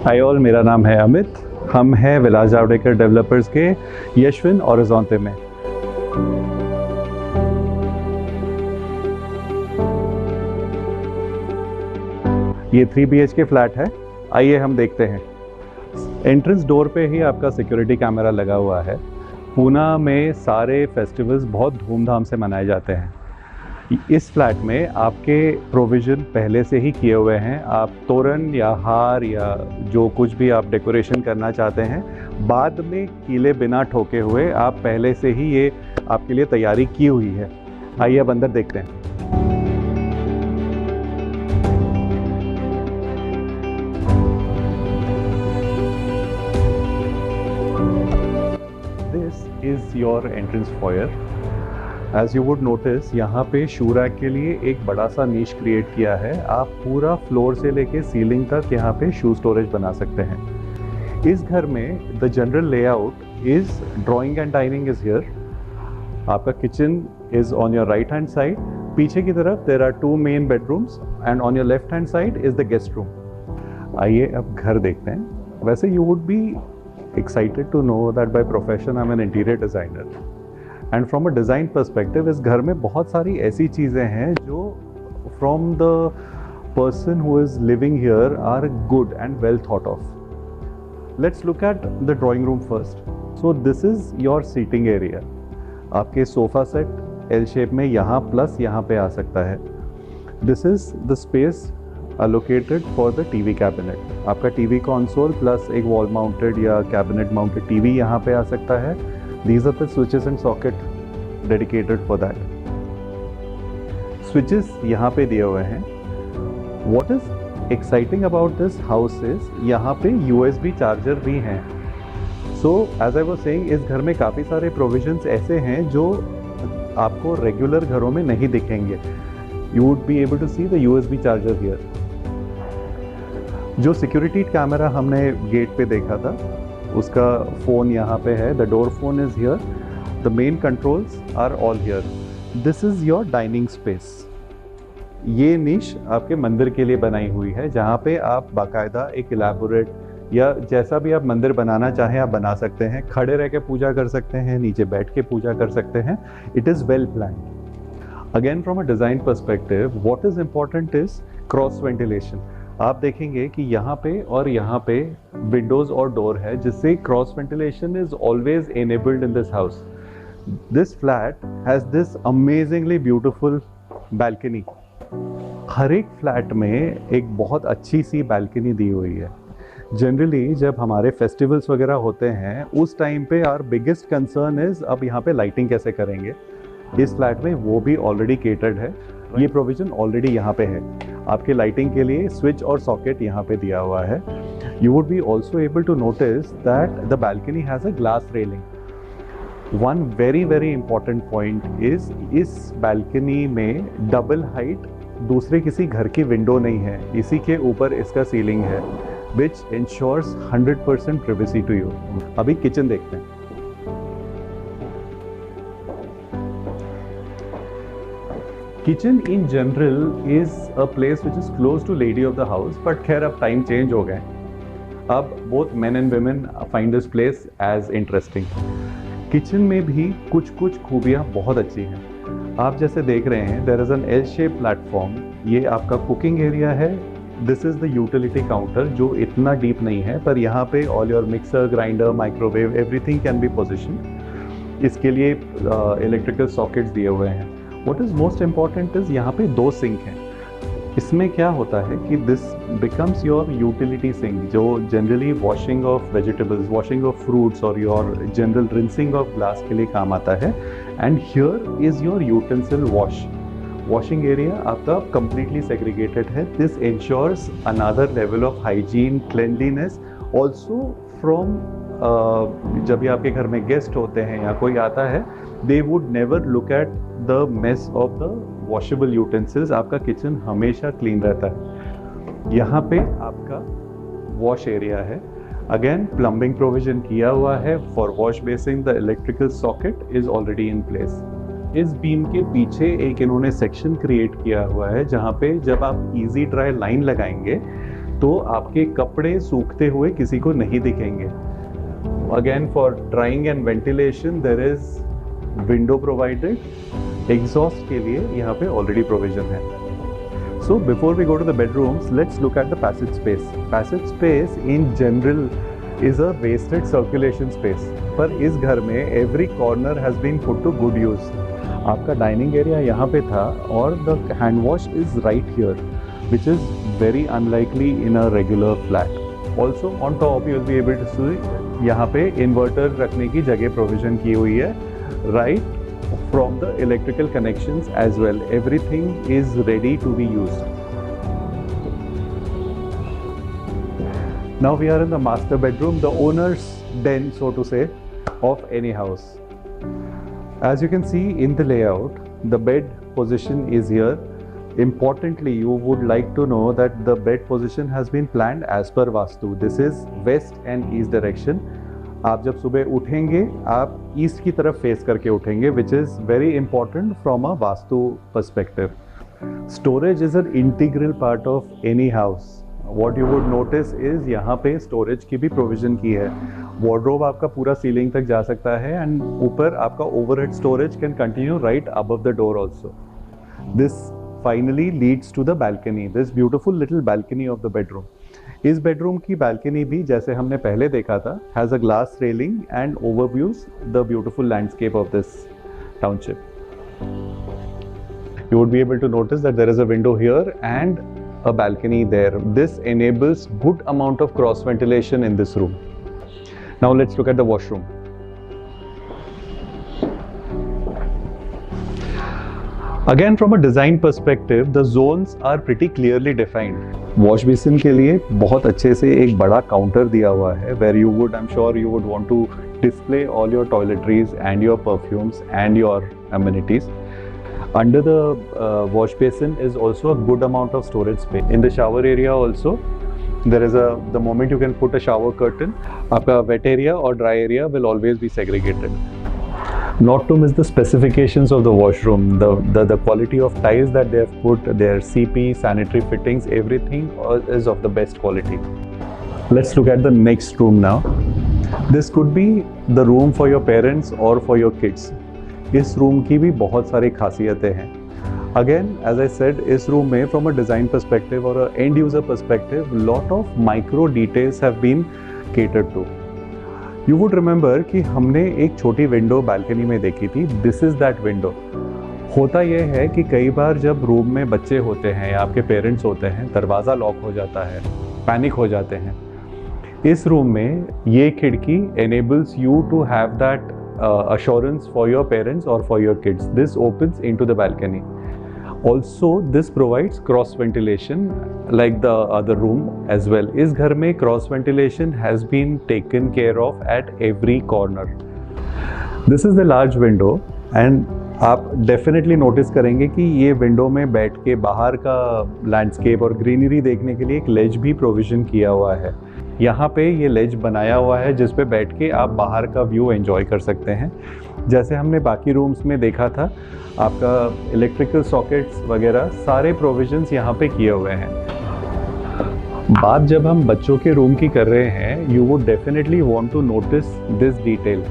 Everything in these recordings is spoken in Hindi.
हाय ऑल, मेरा नाम है अमित। हम हैं विलास जावड़ेकर डेवलपर्स के यशविन ओरिज़ोंते में। ये 3 BHK फ्लैट है। आइए हम देखते हैं। एंट्रेंस डोर पे ही आपका सिक्योरिटी कैमरा लगा हुआ है। पूना में सारे फेस्टिवल्स बहुत धूमधाम से मनाए जाते हैं। इस फ्लैट में आपके प्रोविज़न पहले से ही किए हुए हैं। आप तोरण या हार या जो कुछ भी आप डेकोरेशन करना चाहते हैं, बाद में कीले बिना ठोके हुए आप पहले से ही ये आपके लिए तैयारी की हुई है। आइए अब अंदर देखते हैं। This is your entrance foyer. As you would notice, यहाँ पे शू रैक के लिए एक बड़ा सा नीश क्रिएट किया है। आप पूरा फ्लोर से लेके सीलिंग तक यहाँ पे शू स्टोरेज बना सकते हैं। इस घर में the general layout is drawing and dining is here. आपका kitchen is on your right hand side. पीछे की तरफ there are 2 main bedrooms and on your left hand side is the guest room. आइए अब घर देखते हैं। वैसे you would be excited to know that by profession I am an interior designer and from a design perspective इस घर में बहुत सारी ऐसी चीज़ें हैं जो from the person who is living here are good and well thought of. Let's look at the drawing room first. So this is your seating area. आपके सोफ़ा सेट एल शेप में यहाँ प्लस यहाँ पे आ सकता है। This is the space allocated for the TV cabinet. आपका टीवी कंसोल प्लस एक वॉल माउंटेड या कैबिनेट माउंटेड टीवी यहाँ पे आ सकता है। These are the switches and socket dedicated for that. Switches यहाँ पे दिए हुए हैं। What is exciting about this house is यहाँ पे USB चार्जर भी हैं। So as I was saying, इस घर में काफ़ी सारे provisions ऐसे हैं जो आपको रेगुलर घरों में नहीं दिखेंगे। You would be able to see the USB charger here. जो सिक्योरिटी कैमरा हमने गेट पे देखा था, उसका फ़ोन यहाँ पे है। The door phone is here. The main controls are all here. This is your dining space. ये निश आपके मंदिर के लिए बनाई हुई है, जहाँ पे आप बाकायदा एक इलेबोरेट या जैसा भी आप मंदिर बनाना चाहें आप बना सकते हैं। खड़े रह के पूजा कर सकते हैं, नीचे बैठ के पूजा कर सकते हैं। It is well planned. Again from a design perspective, what is important is cross ventilation. आप देखेंगे कि यहाँ पे और यहाँ पे विंडोज और डोर है, जिससे cross ventilation is always enabled in this house. This flat has this amazingly beautiful balcony. हर एक फ्लैट में एक बहुत अच्छी सी बैल्कनी दी हुई है। जनरली जब हमारे फेस्टिवल्स वगैरह होते हैं उस टाइम पे आवर बिगेस्ट कंसर्न इज अब यहाँ पे लाइटिंग कैसे करेंगे। इस फ्लैट में वो भी ऑलरेडी केटर्ड है। ये प्रोविजन ऑलरेडी यहाँ पे है। आपके लाइटिंग के लिए स्विच और सॉकेट यहाँ पे दिया हुआ है। You would be also able to notice that the balcony has a glass railing. One very important point is इस बैल्कनी में डबल हाइट दूसरे किसी घर की विंडो नहीं है। इसी के ऊपर इसका सीलिंग है, which ensures 100% privacy to you. अभी किचन देखते हैं। Kitchen in general is a place which is close to lady of the house, but खैर अब टाइम चेंज हो गए। अब both men and women find this place as interesting. Kitchen में भी कुछ खूबियाँ बहुत अच्छी हैं। आप जैसे देख रहे हैं, there is an L shape platform. ये आपका कुकिंग एरिया है। This is the utility counter, जो इतना डीप नहीं है, पर यहाँ पे all your mixer, grinder, microwave, everything can be position. इसके लिए इलेक्ट्रिकल सॉकेट्स दिए हुए हैं। What is most important is यहाँ पे 2 सिंक हैं। इसमें क्या होता है कि this becomes your utility sink, जो generally washing of vegetables, washing of fruits और your general rinsing of glass के लिए काम आता है। And here is your utensil washing area आपका कंप्लीटली सेग्रीगेटेड है। This ensures another level of hygiene, cleanliness also from जब भी आपके घर में गेस्ट होते हैं या कोई आता है, they would never look at the mess of the washable utensils. आपका किचन हमेशा क्लीन रहता है। यहाँ पे आपका वॉश एरिया है। अगेन प्लम्बिंग प्रोविजन किया हुआ है for wash basin. The electrical socket is already in place. इस बीम के पीछे एक इन्होंने सेक्शन क्रिएट किया हुआ है, जहाँ पे जब आप इजी ड्राई लाइन लगाएंगे तो आपके कपड़े सूखते हुए किसी को नहीं दिखेंगे। Again for drying and ventilation there is window provided. Exhaust के लिए यहाँ पे ऑलरेडी प्रोविजन है। So before we go to the bedrooms, let's look at the passage space. Passage space in general is a wasted circulation space, पर इस घर में every corner has been put to good use. आपका डाइनिंग एरिया यहाँ पे था और the hand wash is right here, which is very unlikely in a regular flat. Also on top you will be able to see यहाँ पे इन्वर्टर रखने की जगह प्रोविजन की हुई है, right from the electrical connections as well. Everything is ready to be used. Now we are in the master bedroom, the owner's den, so to say, of any house. As you can see in the layout, the bed position is here. Importantly, you would like to know that the bed position has been planned as per Vastu. This is west and east direction. आप जब सुबह उठेंगे आप ईस्ट की तरफ फेस करके उठेंगे, which is very important from a Vastu perspective. Storage is an integral part of any house. What you would notice is यहाँ पे storage की भी provision की है। Wardrobe आपका पूरा सीलिंग तक जा सकता है and ऊपर आपका overhead storage can continue right above the door also. This finally leads to the balcony, this beautiful little balcony of the bedroom. इस bedroom की balcony भी जैसे हमने पहले देखा था, has a glass railing and overviews the beautiful landscape of this township. You would be able to notice that there is a window here and a balcony there. This enables good amount of cross ventilation in this room. Now let's look at the washroom. Again, from a design perspective, the zones are pretty clearly defined. Wash basin के लिए बहुत अच्छे से एक बड़ा काउंटर दिया हुआ है, where you would, I'm sure you would want to display all your toiletries and your perfumes and your amenities. Under the wash basin is also a good amount of storage space. In the shower area also, there is the moment you can put a shower curtain, आपका wet area or dry area will always be segregated. Not to miss the specifications of the washroom, the quality of tiles that they have put, their CP, sanitary fittings, everything is of the best quality. Let's look at the next room now. This could be the room for your parents or for your kids. इस room की भी बहुत सारी खासियतें हैं. Again, as I said, इस room में from a design perspective or a end user perspective, lot of micro details have been catered to. You would remember कि हमने एक छोटी विंडो बालकनी में देखी थी. This is that window. होता यह है कि कई बार जब रूम में बच्चे होते हैं या आपके पेरेंट्स होते हैं, दरवाज़ा लॉक हो जाता है, पैनिक हो जाते हैं. इस रूम में ये खिड़की enables you to have that assurance for your parents or for your kids. This opens into the balcony. Also, this provides cross ventilation like the other room as well. इस घर में cross ventilation has been taken care of at every corner. This is the large window and आप definitely notice करेंगे कि ये window में बैठ के बाहर का landscape और greenery देखने के लिए एक ledge भी provision किया हुआ है. यहाँ पे ये ledge बनाया हुआ है जिस पे बैठ के आप बाहर का व्यू एंजॉय कर सकते हैं. जैसे हमने बाकी रूम्स में देखा था, आपका इलेक्ट्रिकल सॉकेट्स वगैरह सारे प्रोविजंस यहाँ पे किए हुए हैं. बात जब हम बच्चों के रूम की कर रहे हैं, you would definitely want to notice this detail.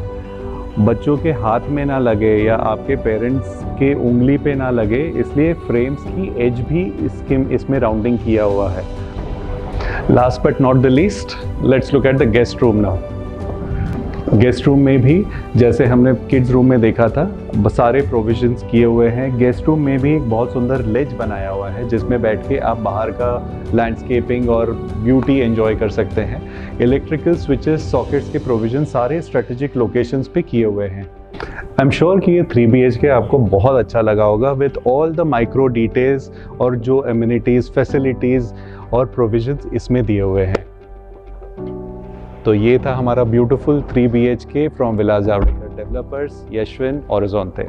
बच्चों के हाथ में ना लगे या आपके पेरेंट्स के उंगली पे ना लगे, इसलिए फ्रेम्स की एज भी इसमें राउंडिंग किया हुआ है. Last but not the least, let's look at the guest room now. Guest room में भी जैसे हमने किड्स रूम में देखा था, सारे प्रोविजंस किए हुए हैं. गेस्ट रूम में भी एक बहुत सुंदर लेज बनाया हुआ है जिसमें बैठ के आप बाहर का लैंडस्केपिंग और ब्यूटी एंजॉय कर सकते हैं. इलेक्ट्रिकल स्विचेस, सॉकेट्स के प्रोविजन सारे स्ट्रेटेजिक लोकेशंस पे किए हुए हैं. आई एम श्योर कि ये 3 BHK आपको बहुत अच्छा लगा होगा with all the micro details और जो एमिनिटीज़, फैसिलिटीज़ और प्रोविजंस इसमें दिए हुए हैं. तो ये था हमारा beautiful 3 BHK from Vilas Javdekar developers, Yashwin, ओरिजोंते.